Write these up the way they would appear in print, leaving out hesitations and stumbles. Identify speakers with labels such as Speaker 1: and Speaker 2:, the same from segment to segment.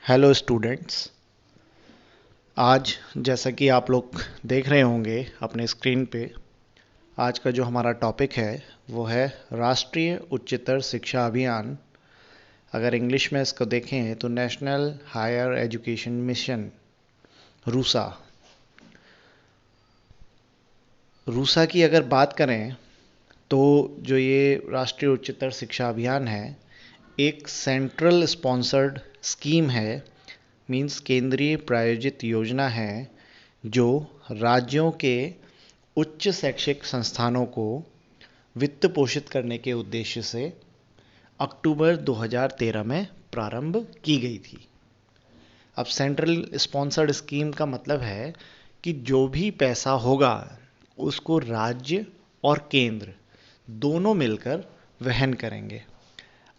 Speaker 1: Hello students. आज जैसा कि आप लोग देख रहे होंगे अपने स्क्रीन पे, आज का जो हमारा टॉपिक है वो है राष्ट्रीय उच्चतर शिक्षा अभियान। अगर इंग्लिश में इसको देखें तो national higher education mission, RUSA. RUSA की अगर बात करें तो जो ये राष्ट्रीय उच्चतर शिक्षा अभियान है एक सेंट्रल स्पॉन्सर्ड स्कीम है, मीन्स केंद्रीय प्रायोजित योजना है जो राज्यों के उच्च शैक्षिक संस्थानों को वित्त पोषित करने के उद्देश्य से अक्टूबर 2013 में प्रारंभ की गई थी। अब सेंट्रल स्पॉन्सर्ड स्कीम का मतलब है कि जो भी पैसा होगा उसको राज्य और केंद्र दोनों मिलकर वहन करेंगे।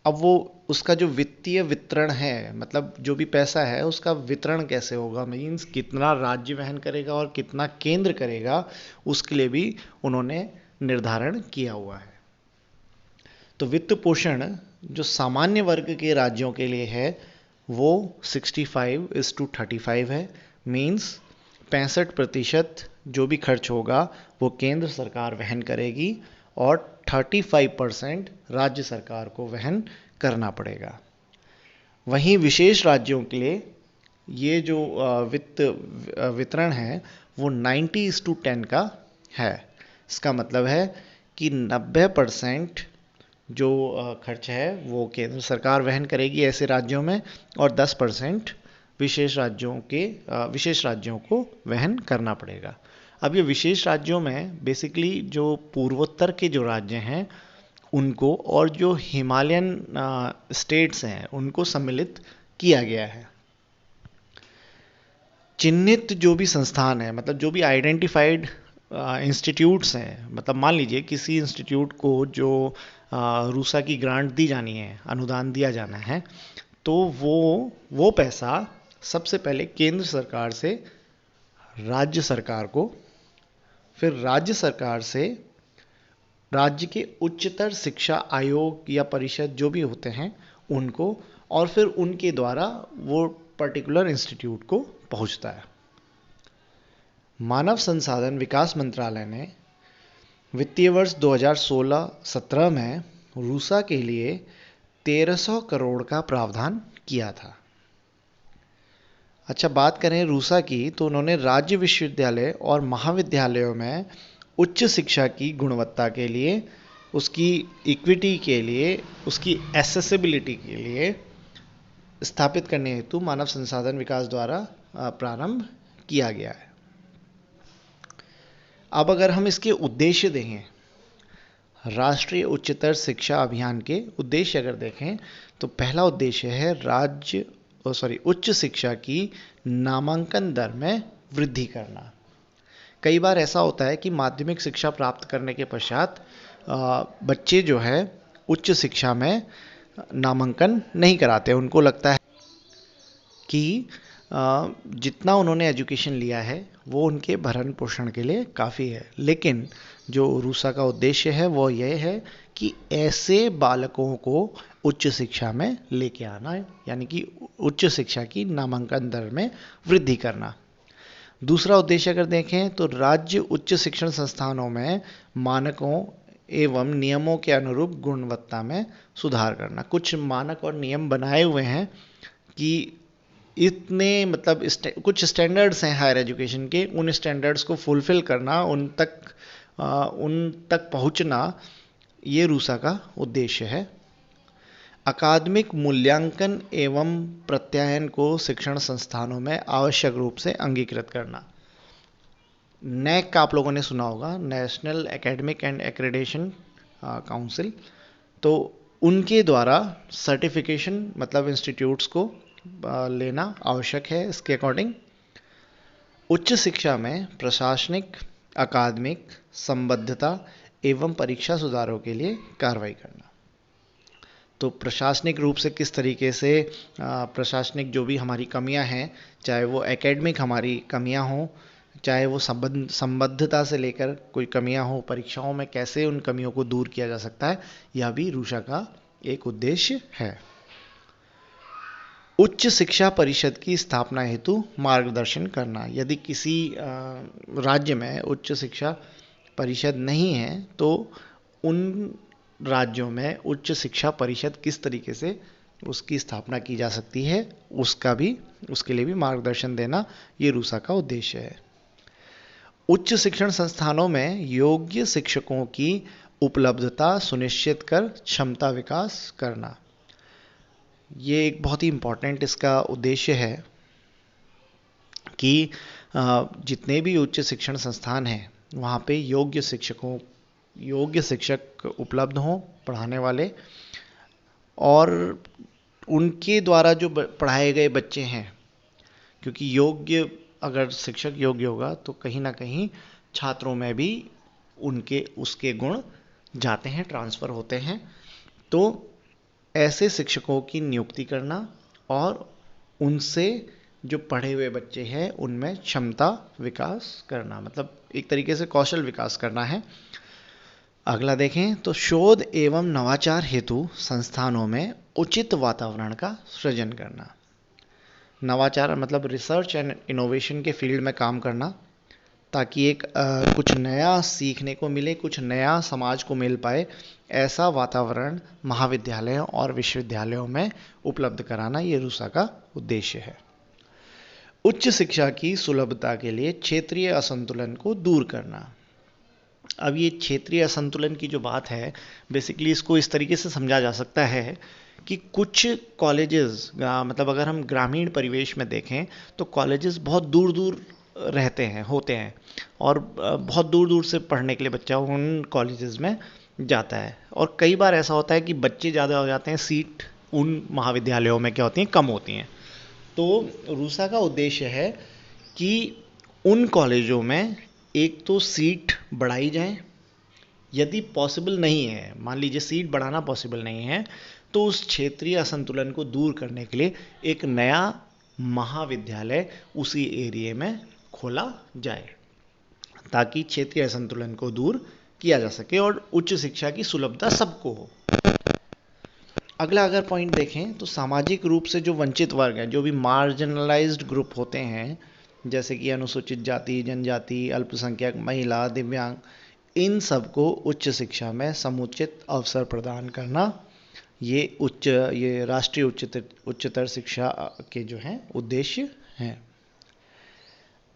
Speaker 1: अब वो उसका जो वित्तीय वितरण है, मतलब जो भी पैसा है उसका वितरण कैसे होगा, मीन्स कितना राज्य वहन करेगा और कितना केंद्र करेगा, उसके लिए भी उन्होंने निर्धारण किया हुआ है। तो वित्त पोषण जो सामान्य वर्ग के राज्यों के लिए है वो 65:35 है, मीन्स 65% जो भी खर्च होगा वो केंद्र सरकार वहन करेगी और 35% राज्य सरकार को वहन करना पड़ेगा। वहीं विशेष राज्यों के लिए ये जो वित्त वितरण है वो 90:10 का है। इसका मतलब है कि 90% जो खर्च है वो केंद्र सरकार वहन करेगी ऐसे राज्यों में, और 10% विशेष राज्यों को वहन करना पड़ेगा। अब ये विशेष राज्यों में बेसिकली जो पूर्वोत्तर के जो राज्य हैं उनको और जो हिमालयन स्टेट्स हैं उनको सम्मिलित किया गया है। चिन्हित जो भी संस्थान है, मतलब जो भी आइडेंटिफाइड इंस्टीट्यूट्स हैं, मतलब मान लीजिए किसी इंस्टीट्यूट को जो रूसा की ग्रांट दी जानी है, अनुदान दिया जाना है, तो वो पैसा सबसे पहले केंद्र सरकार से राज्य सरकार को, फिर राज्य सरकार से राज्य के उच्चतर शिक्षा आयोग या परिषद जो भी होते हैं उनको, और फिर उनके द्वारा वो पर्टिकुलर इंस्टीट्यूट को पहुंचता है। मानव संसाधन विकास मंत्रालय ने वित्तीय वर्ष 2016-17 में रूसा के लिए 1300 करोड़ का प्रावधान किया था। अच्छा, बात करें रूसा की तो उन्होंने राज्य विश्वविद्यालय और महाविद्यालयों में उच्च शिक्षा की गुणवत्ता के लिए, उसकी इक्विटी के लिए, उसकी एसेसिबिलिटी के लिए स्थापित करने हेतु मानव संसाधन विकास द्वारा प्रारंभ किया गया है। अब अगर हम इसके उद्देश्य देखें, राष्ट्रीय उच्चतर शिक्षा अभियान के उद्देश्य अगर देखें तो पहला उद्देश्य है उच्च शिक्षा की नामांकन दर में वृद्धि करना। कई बार ऐसा होता है कि माध्यमिक शिक्षा प्राप्त करने के पश्चात बच्चे जो है उच्च शिक्षा में नामांकन नहीं कराते। उनको लगता है कि जितना उन्होंने एजुकेशन लिया है वो उनके भरण पोषण के लिए काफ़ी है, लेकिन जो रूसा का उद्देश्य है वो ये है कि ऐसे बालकों को उच्च शिक्षा में लेके आना है, यानी कि उच्च शिक्षा की नामांकन दर में वृद्धि करना। दूसरा उद्देश्य अगर देखें तो राज्य उच्च शिक्षण संस्थानों में मानकों एवं नियमों के अनुरूप गुणवत्ता में सुधार करना। कुछ मानक और नियम बनाए हुए हैं कि इतने, मतलब कुछ स्टैंडर्ड्स हैं हायर एजुकेशन के, उन स्टैंडर्ड्स को फुलफिल करना, उन तक पहुंचना, ये रूसा का उद्देश्य है। अकादमिक मूल्यांकन एवं प्रत्यायन को शिक्षण संस्थानों में आवश्यक रूप से अंगीकृत करना। नैक का आप लोगों ने सुना होगा, national academic and accreditation council, तो उनके द्वारा सर्टिफिकेशन, मतलब इंस्टीट्यूट्स को लेना आवश्यक है। इसके अकॉर्डिंग उच्च शिक्षा में प्रशासनिक, अकादमिक संबद्धता एवं परीक्षा सुधारों के लिए कार्रवाई करना। तो प्रशासनिक रूप से किस तरीके से प्रशासनिक जो भी हमारी कमियां हैं, चाहे वो एकेडमिक हमारी कमियां हों, चाहे वो संबद्धता से लेकर कोई कमियां हो परीक्षाओं में, कैसे उन कमियों को दूर किया जा सकता है, यह भी रूसा का एक उद्देश्य है। उच्च शिक्षा परिषद की स्थापना हेतु मार्गदर्शन करना। यदि किसी राज्य में उच्च शिक्षा परिषद नहीं है तो उन राज्यों में उच्च शिक्षा परिषद किस तरीके से उसकी स्थापना की जा सकती है उसके लिए भी मार्गदर्शन देना ये रूसा का उद्देश्य है। उच्च शिक्षण संस्थानों में योग्य शिक्षकों की उपलब्धता सुनिश्चित कर क्षमता विकास करना। ये एक बहुत ही इम्पोर्टेंट इसका उद्देश्य है कि जितने भी उच्च शिक्षण संस्थान हैं वहाँ पे योग्य शिक्षक उपलब्ध हों पढ़ाने वाले, और उनके द्वारा जो पढ़ाए गए बच्चे हैं, क्योंकि अगर शिक्षक योग्य होगा तो कहीं ना कहीं छात्रों में भी उसके गुण जाते हैं, ट्रांसफ़र होते हैं। तो ऐसे शिक्षकों की नियुक्ति करना और उनसे जो पढ़े हुए बच्चे हैं उनमें क्षमता विकास करना, मतलब एक तरीके से कौशल विकास करना है। अगला देखें तो शोध एवं नवाचार हेतु संस्थानों में उचित वातावरण का सृजन करना। नवाचार मतलब रिसर्च एंड इनोवेशन के फील्ड में काम करना, ताकि एक कुछ नया सीखने को मिले, कुछ नया समाज को मिल पाए, ऐसा वातावरण महाविद्यालयों और विश्वविद्यालयों में उपलब्ध कराना ये रूसा का उद्देश्य है। उच्च शिक्षा की सुलभता के लिए क्षेत्रीय असंतुलन को दूर करना। अब ये क्षेत्रीय असंतुलन की जो बात है, बेसिकली इसको इस तरीके से समझा जा सकता है कि कुछ कॉलेजेस, मतलब अगर हम ग्रामीण परिवेश में देखें तो कॉलेजेस बहुत दूर दूर होते हैं और बहुत दूर दूर से पढ़ने के लिए बच्चा उन कॉलेजेस में जाता है, और कई बार ऐसा होता है कि बच्चे ज़्यादा हो जाते हैं, सीट उन महाविद्यालयों में क्या होती हैं, कम होती हैं। तो रूसा का उद्देश्य है कि उन कॉलेजों में एक तो सीट बढ़ाई जाए, यदि पॉसिबल नहीं है, मान लीजिए सीट बढ़ाना पॉसिबल नहीं है, तो उस क्षेत्रीय असंतुलन को दूर करने के लिए एक नया महाविद्यालय उसी एरिया में खोला जाए, ताकि क्षेत्रीय असंतुलन को दूर किया जा सके और उच्च शिक्षा की सुलभता सबको हो। अगला अगर पॉइंट देखें तो सामाजिक रूप से जो वंचित वर्ग हैं, जो भी मार्जिनलाइज्ड ग्रुप होते हैं, जैसे कि अनुसूचित जाति, जनजाति, अल्पसंख्यक, महिला, दिव्यांग, इन सबको उच्च शिक्षा में समुचित अवसर प्रदान करना, ये राष्ट्रीय उच्चतर शिक्षा के जो हैं उद्देश्य हैं।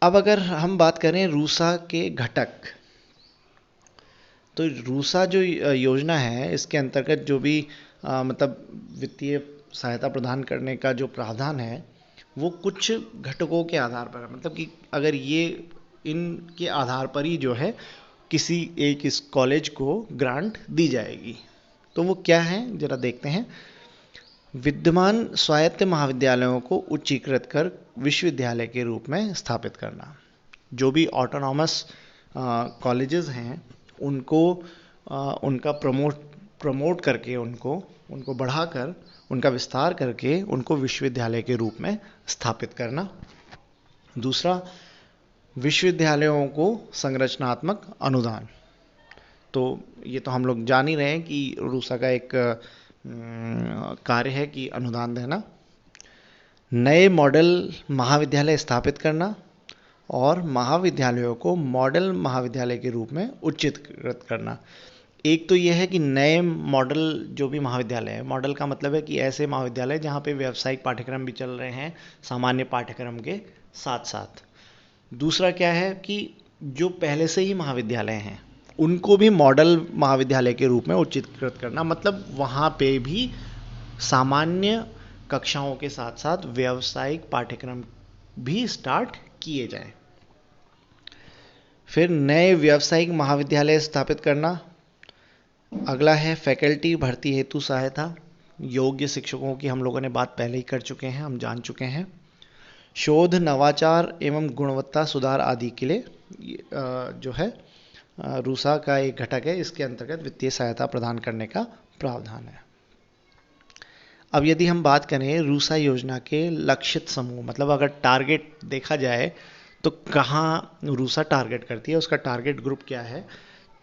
Speaker 1: अब अगर हम बात करें रूसा के घटक, तो रूसा जो योजना है इसके अंतर्गत जो भी मतलब वित्तीय सहायता प्रदान करने का जो प्रावधान है वो कुछ घटकों के आधार पर है, मतलब कि अगर ये इनके आधार पर ही जो है किसी एक इस कॉलेज को ग्रांट दी जाएगी। तो वो क्या है जरा देखते हैं। विद्यमान स्वायत्त महाविद्यालयों को उच्चीकृत कर विश्वविद्यालय के रूप में स्थापित करना। जो भी ऑटोनॉमस कॉलेजेस हैं उनको उनका प्रमोट करके उनको बढ़ाकर उनका विस्तार करके उनको विश्वविद्यालय के रूप में स्थापित करना। दूसरा, विश्वविद्यालयों को संरचनात्मक अनुदान। तो ये तो हम लोग जान ही रहे हैं कि रूसा का एक कार्य है कि अनुदान देना। नए मॉडल महाविद्यालय स्थापित करना और महाविद्यालयों को मॉडल महाविद्यालय के रूप में उच्चीकृत करना। एक तो यह है कि नए मॉडल जो भी महाविद्यालय है, मॉडल का मतलब है कि ऐसे महाविद्यालय जहाँ पे व्यावसायिक पाठ्यक्रम भी चल रहे हैं सामान्य पाठ्यक्रम के साथ साथ। दूसरा क्या है कि जो पहले से ही महाविद्यालय हैं उनको भी मॉडल महाविद्यालय के रूप में उच्चीकृत करना, मतलब वहाँ पे भी सामान्य कक्षाओं के साथ साथ व्यावसायिक पाठ्यक्रम भी स्टार्ट किए जाएं। फिर नए व्यावसायिक महाविद्यालय स्थापित करना। अगला है फैकल्टी भर्ती हेतु सहायता। योग्य शिक्षकों की हम लोगों ने बात पहले ही कर चुके हैं, हम जान चुके हैं। शोध, नवाचार एवं गुणवत्ता सुधार आदि के लिए जो है रूसा का एक घटक है, इसके अंतर्गत वित्तीय सहायता प्रदान करने का प्रावधान है। अब यदि हम बात करें रूसा योजना के लक्षित समूह, मतलब अगर टारगेट देखा जाए तो कहाँ रूसा टारगेट करती है, उसका टारगेट ग्रुप क्या है,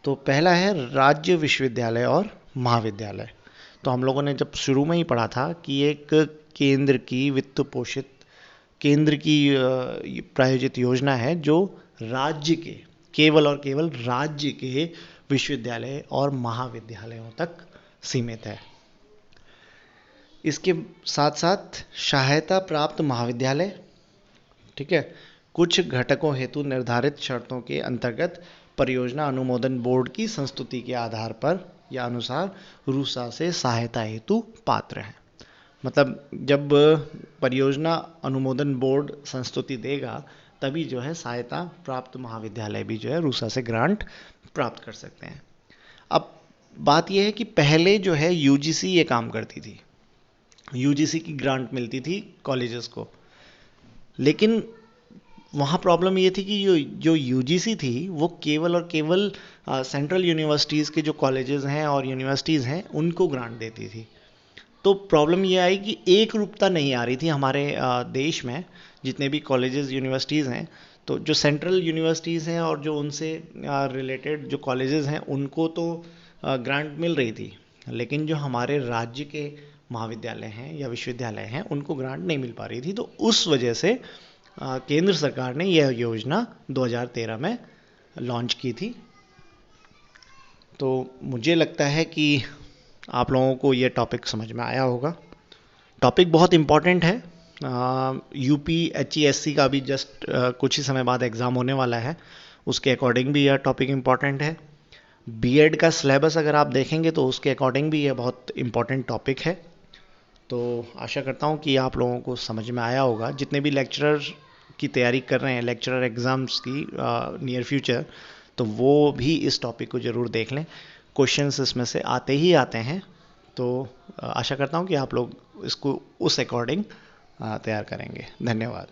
Speaker 1: तो पहला है राज्य विश्वविद्यालय और महाविद्यालय। तो हम लोगों ने जब शुरू में ही पढ़ा था कि एक केंद्र की वित्त पोषित, केंद्र की प्रायोजित योजना है जो राज्य के, केवल और केवल राज्य के विश्वविद्यालय और महाविद्यालयों तक सीमित है। इसके साथ साथ सहायता प्राप्त महाविद्यालय, ठीक है, कुछ घटकों हेतु निर्धारित शर्तों के अंतर्गत परियोजना अनुमोदन बोर्ड की संस्तुति के आधार पर या अनुसार रूसा से सहायता हेतु पात्र हैं। मतलब जब परियोजना अनुमोदन बोर्ड संस्तुति देगा तभी जो है सहायता प्राप्त महाविद्यालय भी जो है रूसा से ग्रांट प्राप्त कर सकते हैं। अब बात यह है कि पहले जो है यूजीसी ये काम करती थी, यूजीसी की ग्रांट मिलती थी कॉलेजेस को, लेकिन वहाँ प्रॉब्लम ये थी कि जो यूजीसी थी वो केवल और केवल सेंट्रल यूनिवर्सिटीज़ के जो कॉलेजेस हैं और यूनिवर्सिटीज़ हैं उनको ग्रांट देती थी। तो प्रॉब्लम ये आई कि एक रूपता नहीं आ रही थी हमारे देश में, जितने भी कॉलेजेस यूनिवर्सिटीज़ हैं, तो जो सेंट्रल यूनिवर्सिटीज़ हैं और जो उनसे रिलेटेड जो कॉलेजेस हैं उनको तो ग्रांट मिल रही थी, लेकिन जो हमारे राज्य के महाविद्यालय हैं या विश्वविद्यालय हैं उनको ग्रांट नहीं मिल पा रही थी। तो उस वजह से केंद्र सरकार ने यह योजना 2013 में लॉन्च की थी। तो मुझे लगता है कि आप लोगों को ये टॉपिक समझ में आया होगा। टॉपिक बहुत इम्पॉर्टेंट है। UPHESC का भी जस्ट कुछ ही समय बाद एग्ज़ाम होने वाला है, उसके अकॉर्डिंग भी यह टॉपिक इम्पॉर्टेंट है। बीएड का सिलेबस अगर आप देखेंगे तो उसके अकॉर्डिंग भी यह बहुत इम्पॉर्टेंट टॉपिक है। तो आशा करता हूँ कि आप लोगों को समझ में आया होगा। जितने भी लेक्चरर की तैयारी कर रहे हैं, लेक्चरर एग्ज़ाम्स की नियर फ्यूचर, तो वो भी इस टॉपिक को ज़रूर देख लें। क्वेश्चंस इसमें से आते ही आते हैं, तो आशा करता हूँ कि आप लोग इसको उस अकॉर्डिंग तैयार करेंगे। धन्यवाद।